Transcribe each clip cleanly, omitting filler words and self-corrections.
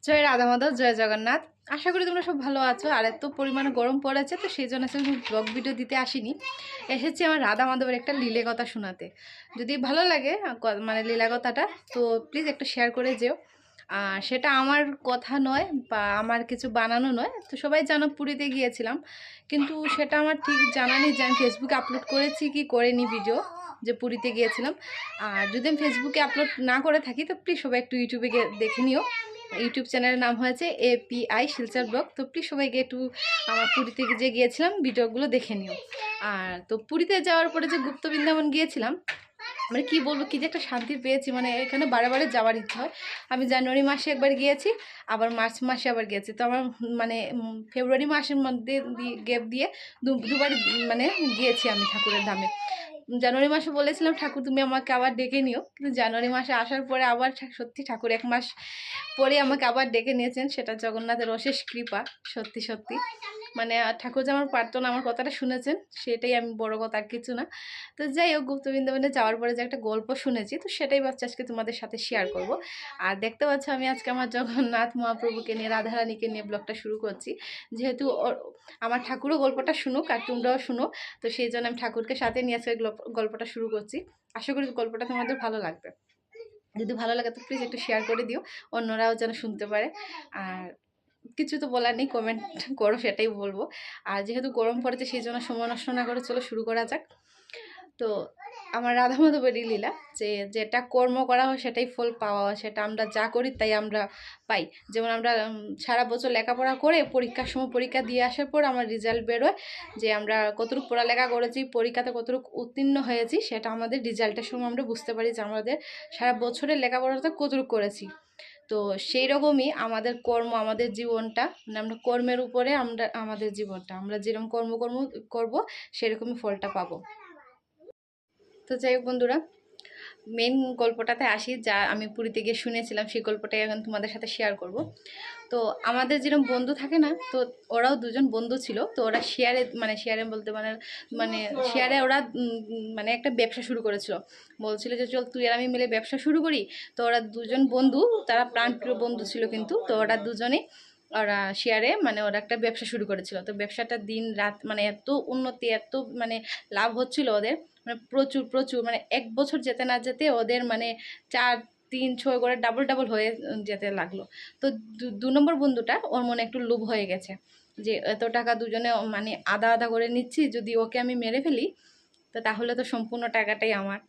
জয় রাধা মাধব, জয় জগন্নাথ। আশা করি তোমরা সব ভালো আছো। আর এত পরিমাণে গরম পড়েছে, তো সেই জন্য আমি ব্লগ ভিডিও দিতে আসিনি। এসেছি আমার রাধা মাধবের একটা লীলা কথা শোনাতে। যদি ভালো লাগে মানে লীলা কথাটা, তো প্লিজ একটু শেয়ার করে যেও। আর সেটা আমার কথা নয় বা আমার কিছু বানানো নয়। তো সবাই জানো পুরীতে গিয়েছিলাম, কিন্তু সেটা আমার ঠিক জানা নেই যে আমি ফেসবুকে আপলোড করেছি কি করিনি ভিডিও, যে পুরীতে গিয়েছিলাম। আর যদি আমি ফেসবুকে আপলোড না করে থাকি, তো প্লিজ সবাই একটু ইউটিউবে গিয়ে দেখে নিও। ইউটিউব চ্যানেলের নাম হয়েছে API শিলচর ব্লগ। তো প্লিজ সবাইকে একটু আমার পুরীতে যে গিয়েছিলাম ভিডিওগুলো দেখে নিও। আর তো পুরীতে যাওয়ার পরে যে গুপ্ত বৃন্দাবন গিয়েছিলাম, মানে কি বলবো, কি যে একটা শান্তি পেয়েছি, মানে এখানে বারে বারে যাওয়ার ইচ্ছা হয়। আমি জানুয়ারি মাসে একবার গিয়েছি, আবার মার্চ মাসে আবার গিয়েছি। তো আমার মানে ফেব্রুয়ারি মাসের মধ্যে গ্যাপ দিয়ে দুবার মানে গিয়েছি আমি ঠাকুরের ধামে। জানুয়ারি মাসে বলেছিলাম ঠাকুর তুমি আমাকে আবার ডেকে নিও, কিন্তু জানুয়ারি মাসে আসার পরে আবার সত্যি ঠাকুর 1 মাস পরে আমাকে আবার ডেকে নিয়েছেন। সেটা জগন্নাথের অশেষ কৃপা। সত্যি সত্যি মানে ঠাকুর যে আমার প্রার্থনা, আমার কথাটা শুনেছেন, সেটাই আমি বড় কথা, আর কিছু না। তো যাই হোক, গুপ্ত বৃন্দাবনে যাওয়ার পরে যে একটা গল্প শুনেছি, তো সেটাই ভাবছি আজকে তোমাদের সাথে শেয়ার করব। আর দেখতে পাচ্ছ আমি আজকে আমার জগন্নাথ মহাপ্রভুকে নিয়ে, রাধারানীকে নিয়ে ব্লগটা শুরু করছি। যেহেতু আমার ঠাকুরও গল্পটা শুনুক আর তোমরাও শুনো, তো সেই জন্য আমি ঠাকুরকে সাথে নিয়ে আজকে গল্পটা শুরু করছি। আশা করি গল্পটা তোমাদের ভালো লাগবে। যদি ভালো লাগে তো প্লিজ একটু শেয়ার করে দিও, অন্যরাও যেন শুনতে পারে। আর কিছু তো বলার নেই, কমেন্ট করো, সেটাই বলবো। আর যেহেতু গরম পড়েছে, সেই জন্য সময় নষ্ট না করে চলো শুরু করা যাক। তো আমার রাধা মাধবেরই লীলা, যে যেটা কর্ম করা হয় সেটাই ফল পাওয়া হয়। সেটা আমরা যা করি তাই আমরা পাই। যেমন আমরা সারা বছর লেখাপড়া করে পরীক্ষার সময় পরীক্ষা দিয়ে আসার পর আমার রেজাল্ট বেরোয়, যে আমরা কতটুকু পড়ালেখা করেছি, পরীক্ষাতে কতটুকু উত্তীর্ণ হয়েছি, সেটা আমাদের রেজাল্টের সময় আমরা বুঝতে পারি যে আমাদের সারা বছরের লেখাপড়াতে কতটুকু করেছি। তো সেই রকমই আমাদের কর্ম, আমাদের জীবনটা, মানে আমরা কর্মের উপরে আমরা আমাদের জীবনটা, আমরা যেরকম কর্ম করবো সেরকমই ফলটা পাবো। তো যাই হোক বন্ধুরা, মেন গল্পটাতে আসি, যা আমি পুরীতে গিয়ে শুনেছিলাম, সেই গল্পটাই এখন তোমাদের সাথে শেয়ার করব। তো আমাদের যেরকম বন্ধু থাকে না, তো ওরাও দুজন বন্ধু ছিল। তো ওরা শেয়ারে বলতে মানে মানে শেয়ারে ওরা মানে একটা ব্যবসা শুরু করেছিল। বলছিল যে চল তুই আর আমি মিলে ব্যবসা শুরু করি। তো ওরা দুজন বন্ধু, তারা প্রাণপ্রিয় বন্ধু ছিল কিন্তু। তো ওরা দুজনেই ওরা শেয়ারে মানে ওরা একটা ব্যবসা শুরু করেছিল। তো ব্যবসাটা দিন রাত মানে এত উন্নতি, এত মানে লাভ হচ্ছিল ওদের, মানে প্রচুর প্রচুর, মানে 1 বছর যেতে না যেতে ওদের মানে 4 3 6 করে ডাবল ডাবল হয়ে যেতে লাগলো। তো 2 নম্বর বন্ধুটা, ওর মনে একটু লোভ হয়ে গেছে, যে এত টাকা দুজনে মানে আধা আধা করে নিচ্ছি, যদি ওকে আমি মেরে ফেলি তো তাহলে তো সম্পূর্ণ টাকাটাই আমার।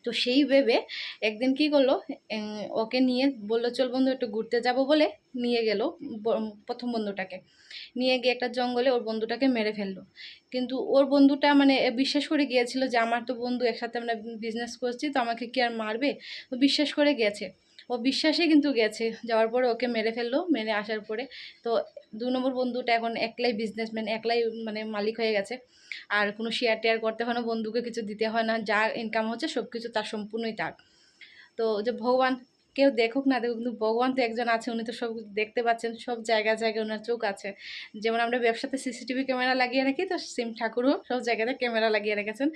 তো সেই ভেবে একদিন কি করলো, ওকে নিয়ে বললো চল বন্ধু একটু ঘুরতে যাব বলে নিয়ে গেল প্রথম বন্ধুটাকে। নিয়ে গিয়ে একটা জঙ্গলে ওর বন্ধুটাকে মেরে ফেললো। কিন্তু ওর বন্ধুটা মানে বিশ্বাস করে গিয়েছিল যে আমার তো বন্ধু, একসাথে আমরা বিজনেস করছি, তো আমাকে কি আর মারবে। তো বিশ্বাস করে গেছে, ও বিশ্বাসে কিন্তু গেছে। যাওয়ার পরে ওকে মেরে ফেললো। মেরে আসার পরে তো 2 নম্বর বন্ধুটা এখন একলাই বিজনেসম্যান, একলাই মানে মালিক হয়ে গেছে। আর কোনো শেয়ার টেয়ার করতে হয় না, বন্ধুকে কিছু দিতে হয় না, যা ইনকাম হচ্ছে সব কিছু তার, সম্পূর্ণই তার। তো যে ভগবান কেউ দেখুক না দেখুক, কিন্তু ভগবান তো একজন আছে, উনি তো সব দেখতে পাচ্ছেন, সব জায়গায় জায়গায় ওনার চোখ আছে। যেমন আমরা ব্যবসাতে CCTV ক্যামেরা লাগিয়ে রাখি, তো সেম ঠাকুরও সব জায়গাতে ক্যামেরা লাগিয়ে রেখেছেন।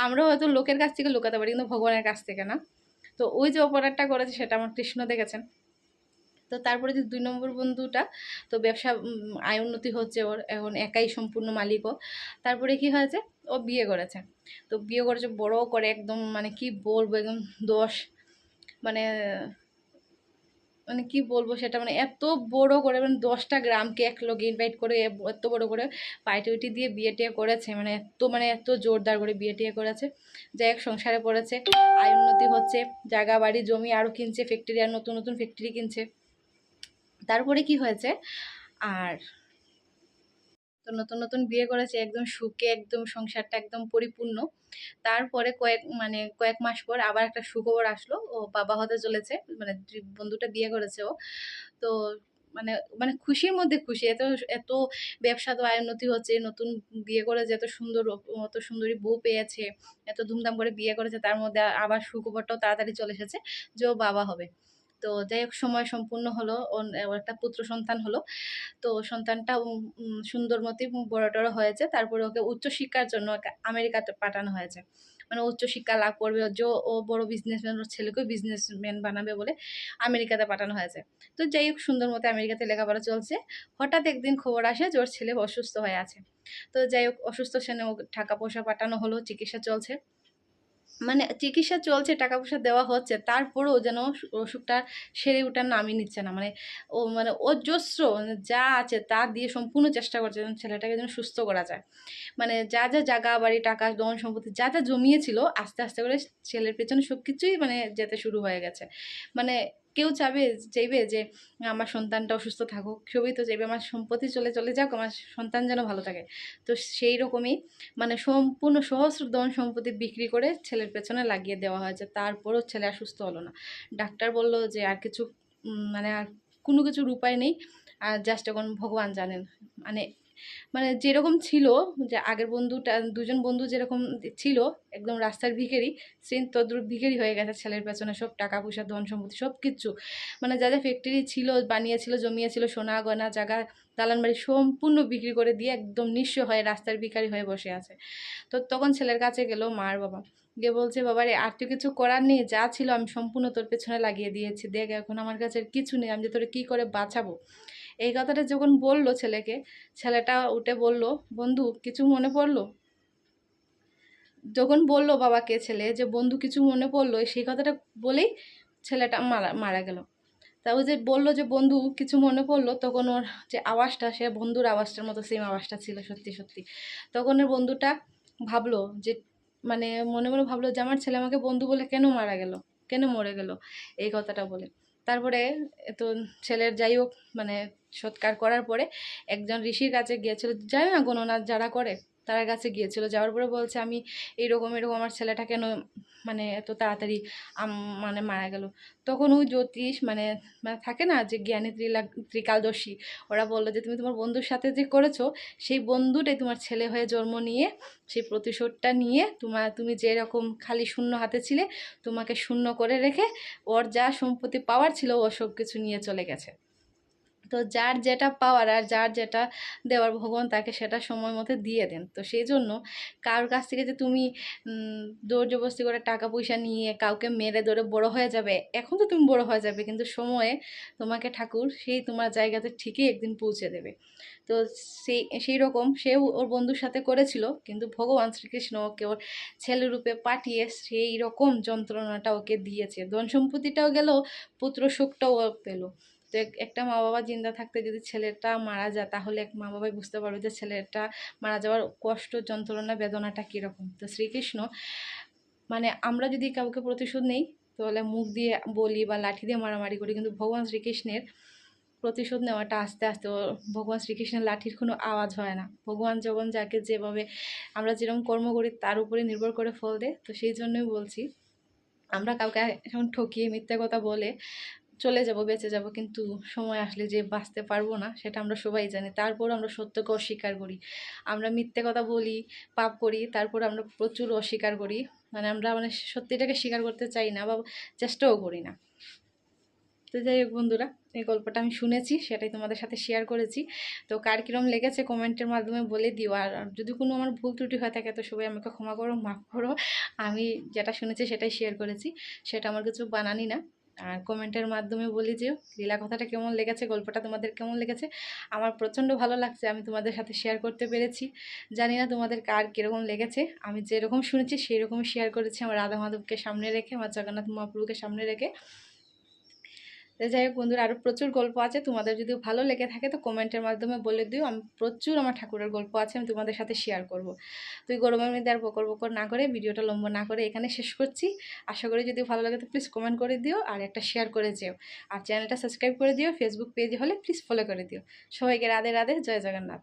আমরাও হয়তো লোকের কাছ থেকে লুকাতে পারি, কিন্তু ভগবানের কাছ থেকে না। তো ওই যে অপরাধটা করেছে সেটা আমার কৃষ্ণ দেখেছেন। তো তারপরে যে 2 নম্বর বন্ধুটা, তো ব্যবসা আয় উন্নতি হচ্ছে ওর, এখন একাই সম্পূর্ণ মালিকও। তারপরে কি হয়েছে, ও বিয়ে করেছে। তো বিয়ে করেছে বড় করে একদম, মানে কি বলবো, একদম 10 মানে মানে কি বলবো সেটা, মানে এত বড় করে, মানে 10টা গ্রামকে এক লগে ইনভাইট করে এত বড় করে পার্টি উইটি দিয়ে বিয়ে টিয়ে করেছে। মানে এত জোরদার করে বিয়ে টিয়ে করেছে। যাই হোক, সংসারে পড়েছে, আয় উন্নতি হচ্ছে, জায়গা বাড়ি জমি আরও কিনছে, ফ্যাক্টরি আর নতুন নতুন ফ্যাক্টরি কিনছে। তারপরে কি হয়েছে, আর তো নতুন নতুন বিয়ে করেছে, একদম সুখে একদম সংসারটা একদম পরিপূর্ণ। তারপরে কয়েক মাস পর আবার একটা সুখবর আসলো, ও বাবা হতে চলেছে। মানে যে বন্ধুটা বিয়ে করেছে ও, তো মানে মানে খুশির মধ্যে খুশি। এত এত ব্যবসা তো আয় উন্নতি হচ্ছে, নতুন বিয়ে করেছে, এত সুন্দর, অত সুন্দরী বউ পেয়েছে, এত ধুমধাম করে বিয়ে করেছে, তার মধ্যে আবার সুখবরটাও তাড়াতাড়ি চলে এসেছে যে ও বাবা হবে। তো যাই হোক, সময় সম্পূর্ণ হলো, ওর একটা পুত্র সন্তান হলো। তো সন্তানটা সুন্দর মতোই বড় টড়ো হয়েছে। তারপরে ওকে উচ্চশিক্ষার জন্য আমেরিকাতে পাঠানো হয়েছে। মানে উচ্চশিক্ষা লাভ করবে, ও বড় বিজনেসম্যান, ওর ছেলেকেও বিজনেসম্যান বানাবে বলে আমেরিকাতে পাঠানো হয়েছে। তো যাই হোক, সুন্দর মতো আমেরিকাতে লেখাপড়া চলছে। হঠাৎ একদিন খবর আসে যে ওর ছেলে অসুস্থ হয়ে আছে। তো যাই হোক, অসুস্থ সেনে টাকা পয়সা পাঠানো হলো, চিকিৎসা চলছে। মানে চিকিৎসা চলছে, টাকা পয়সা দেওয়া হচ্ছে, তারপরেও যেন অসুখটা সেরে ওঠার নামই নিচ্ছে না। মানে অজস্র যা আছে তা দিয়ে সম্পূর্ণ চেষ্টা করছে যেন ছেলেটাকে যেন সুস্থ করা যায়। মানে যা যা জায়গা বাড়ি টাকা ধন সম্পত্তি যা যা জমিয়েছিল, আস্তে আস্তে করে ছেলের পেছনে সব কিছুই মানে যেতে শুরু হয়ে গেছে। মানে কেউ চাইবে যে আমার সন্তানটা অসুস্থ থাকুক, সবই তো চাইবে আমার সম্পত্তি চলে চলে যাক, আমার সন্তান যেন ভালো থাকে। তো সেই রকমই মানে সম্পূর্ণ সহস্র ধন সম্পত্তি বিক্রি করে ছেলের পেছনে লাগিয়ে দেওয়া হয়েছে, তারপরও ছেলে আর সুস্থ হলো না। ডাক্তার বলল যে আর কিছু মানে আর কোনো কিছুর উপায় নেই, আর জাস্ট এখন ভগবান জানেন। মানে মানে যেরকম ছিল, যে আগের বন্ধুটা, দুজন বন্ধু যেরকম ছিল একদম রাস্তার ভিখারি, সেম তদ্রুপ ভিখারি হয়ে গেছে ছেলের পেছনে। সব টাকা পয়সা ধন সম্পত্তি সব কিছু, মানে যা যা ফ্যাক্টরি ছিল, বানিয়েছিল, জমিয়েছিল, সোনা গয়না জায়গা দালান বাড়ি সম্পূর্ণ বিক্রি করে দিয়ে একদম নিঃস্ব হয়ে রাস্তার ভিখারি হয়ে বসে আছে। তো তখন ছেলের কাছে গেল মার বাবা, গিয়ে বলছে, বাবা রে, আর তো কিছু করার নেই, যা ছিল আমি সম্পূর্ণ তোর পেছনে লাগিয়ে দিয়েছি, দেখ এখন আমার কাছে আর কিছু নেই, আমি যে তোরে কী করে বাঁচাবো। এই কথাটা যখন বললো ছেলেকে, ছেলেটা উঠে বলল, বন্ধু কিছু মনে পড়লো? যখন বলল বাবাকে ছেলে যে বন্ধু কিছু মনে পড়লো, সেই কথাটা বলেই ছেলেটা মারা মারা গেল। তা ও যে বললো যে বন্ধু কিছু মনে পড়লো, তখন ওর যে আওয়াজটা, সে বন্ধুর আওয়াজটার মতো সেম আওয়াজটা ছিল, সত্যি সত্যি। তখন ওর বন্ধুটা ভাবলো যে, মানে মনে মনে ভাবলো যে আমার ছেলে আমাকে বন্ধু বলে কেন মারা গেল, কেন মরে গেল, এই কথাটা বলে। তারপরে তো ছেলের যাই হোক মানে সৎকার করার পরে একজন ঋষির কাছে গিয়েছিল, জানি না গণনা যারা করে তার কাছে গিয়েছিল। যাওয়ার পরে বলছে, আমি এরকম এরকম আমার ছেলেটা কেন মানে এত তাড়াতাড়ি মানে মারা গেল। তখন ওই জ্যোতিষ মানে মানে থাকে না যে জ্ঞানী ত্রিকালদর্শী, ওরা বললো যে তুমি তোমার বন্ধুর সাথে যে করেছো, সেই বন্ধুটাই তোমার ছেলে হয়ে জন্ম নিয়ে সেই প্রতিশোধটা নিয়ে তুমি যেরকম খালি শূন্য হাতে ছিলে, তোমাকে শূন্য করে রেখে ওর যা সম্পত্তি পাওয়ার ছিল ও সব কিছু নিয়ে চলে গেছে। তো যার যেটা পাওয়ার আর যার যেটা দেওয়ার ভগবান তাকে সেটা সময় মতো দিয়ে দেন। তো সেই জন্য কারোর কাছ থেকে যে তুমি জোর জবরদস্তি করে টাকা পয়সা নিয়ে কাউকে মেরে ধরে বড় হয়ে যাবে, এখন তো তুমি বড় হয়ে যাবে, কিন্তু সময়ে তোমাকে ঠাকুর সেই তোমার জায়গাতে ঠিকই একদিন পৌঁছে দেবে। তো সেই রকম সেও ওর বন্ধুর সাথে করেছিল, কিন্তু ভগবান শ্রীকৃষ্ণ ওকে ওর ছেলে রূপে পাঠিয়ে সেই রকম যন্ত্রণাটা ওকে দিয়েছে, ধন সম্পত্তিটাও গেল, পুত্র সুখটাও ও পেল। তো একটা মা বাবা জিন্দা থাকতে যদি ছেলেটা মারা যায়, তাহলে এক মা বাবাই বুঝতে পারবে যে ছেলেটা মারা যাওয়ার কষ্ট, যন্ত্রণা, বেদনাটা কীরকম। তো শ্রীকৃষ্ণ মানে আমরা যদি কাউকে প্রতিশোধ নেই, তাহলে মুখ দিয়ে বলি বা লাঠি দিয়ে মারামারি করি, কিন্তু ভগবান শ্রীকৃষ্ণের প্রতিশোধ নেওয়াটা আস্তে আস্তে, ভগবান শ্রীকৃষ্ণের লাঠির কোনো আওয়াজ হয় না। ভগবান যখন যাকে যেভাবে আমরা যেরকম কর্ম করি তার উপরে নির্ভর করে ফল দেয়। তো সেই জন্যই বলছি, আমরা কাউকে এখন ঠকিয়ে মিথ্যে কথা বলে চলে যাব, বেঁচে যাব, কিন্তু সময় আসলে যে বাঁচতে পারবো না সেটা আমরা সবাই জানি। তারপর আমরা সত্যকে অস্বীকার করি, আমরা মিথ্যে কথা বলি, পাপ করি, তারপর আমরা প্রচুর অস্বীকার করি। মানে আমরা মানে সত্যিটাকে স্বীকার করতে চাই না বা চেষ্টাও করি না। তো যাই হোক বন্ধুরা, এই গল্পটা আমি শুনেছি, সেটাই তোমাদের সাথে শেয়ার করেছি। তো কার কীরকম লেগেছে কমেন্টের মাধ্যমে বলে দিও। আর যদি কোনো আমার ভুল ত্রুটি হয়ে থাকে তো সবাই আমাকে ক্ষমা করো, মাফ করো। আমি যেটা শুনেছি সেটাই শেয়ার করেছি, সেটা আমার কিছু বানানি না। আর কমেন্টের মাধ্যমে বলি যে লীলা কথাটা কেমন লেগেছে, গল্পটা তোমাদের কেমন লেগেছে। আমার প্রচণ্ড ভালো লাগছে, আমি তোমাদের সাথে শেয়ার করতে পেরেছি। জানি না তোমাদের কার কীরকম লেগেছে, আমি যেরকম শুনেছি সেই রকমই শেয়ার করেছি, আমার রাধা মাধবকে সামনে রেখে, আমার জগন্নাথ মহাপ্রভুকে সামনে রেখে। তো যাই হোক বন্ধুরা, আরও প্রচুর গল্প আছে, তোমাদের যদি ভালো লেগে থাকে তো কমেন্টের মাধ্যমে বলে দিও। আমি প্রচুর আমার ঠাকুরের গল্প আছে, আমি তোমাদের সাথে শেয়ার করব। তো এই গরমের মধ্যে আর বকর বকর না করে, ভিডিওটা লম্বা না করে এখানে শেষ করছি। আশা করি যদি ভালো লাগে তো প্লিজ কমেন্ট করে দিও আর একটা শেয়ার করে যেও। আর চ্যানেলটা সাবস্ক্রাইব করে দিও, ফেসবুক পেজ হলে প্লিজ ফলো করে দিও। সবাইকে রাধে রাধে, জয় জগন্নাথ।